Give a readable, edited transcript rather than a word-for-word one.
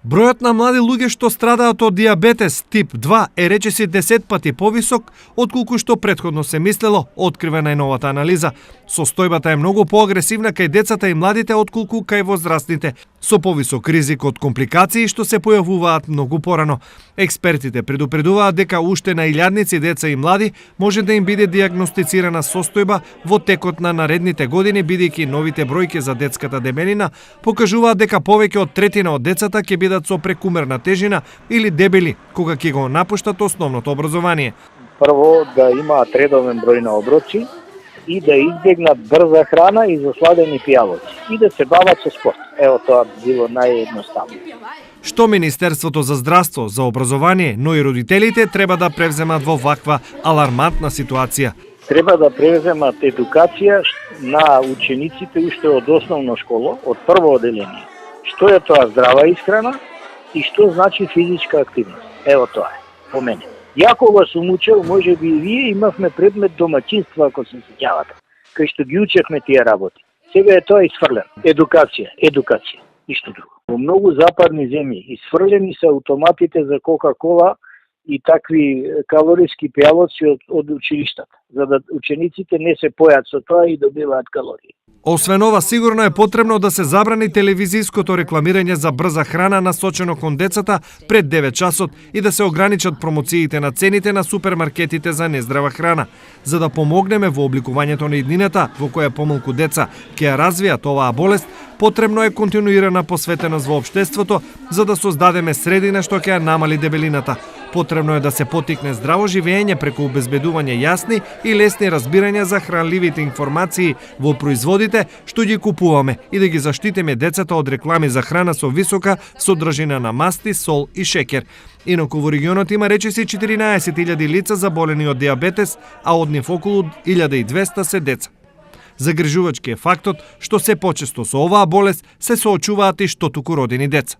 Бројот на млади луѓе што страдаат од диабетес тип 2 е речиси 10 пати повисок отколку што претходно се мислело, открива најновата анализа. Состојбата е многу поагресивна кај децата и младите отколку кај возрастните, со повисок ризик од компликации што се појавуваат многу порано. Експертите предупредуваат дека уште на илјадници деца и млади може да им биде диагностицирана состојба во текот на наредните години, бидејќи новите бројки за детската дебелина покажуваат дека повеќе од третина од децата ќе бидат со прекумерна тежина или дебели кога ќе го напуштат основното образование. Прво да имаат редовен број на оброци и да избегнат брза храна и засладени пијалоци и да се бават со спорт. Ево тоа било наједноставно. Што Министерството за здравство, за образование, но и родителите треба да превземат во ваква алармантна ситуација. Треба да превземат едукација на учениците уште од основно школа, од прво оделение. Што е тоа здрава исхрана и што значи физичка активност. Ево тоа е, по мене. Ја кога сум учел, може би и вие имавме предмет домаќинство, ако се сеќавате, кај што ги учевме тие работи. Сега е тоа исфрлено. Едукација, ништо друго. Во многу западни земји исфрлени се автоматите за Кока-кола и такви калориски пијалоци од училиштата, за да учениците не се појат со тоа и добиваат калории. Освен ова, сигурно е потребно да се забрани телевизиското рекламирање за брза храна насочено кон децата пред 9 часот и да се ограничат промоциите на цените на супермаркетите за нездрава храна. За да помогнеме во обликувањето на иднината во која помалку деца ќе ја развијат оваа болест, потребно е континуирана посветеност во општеството за да создадеме средина што ќе ја намали дебелината. Потребно е да се поттикне здраво живење преку обезбедување јасни и лесни разбирања за хранливите информации во производите што ги купуваме и да ги заштитиме децата од реклами за храна со висока содржина на масти, сол и шеќер. Инаку во регионот има речиси 14.000 лица заболени од диабетес, а од нив околу 1.200 се деца. Загрижувачки е фактот што се почесто со оваа болест се соочуваат и штотуку родени деца.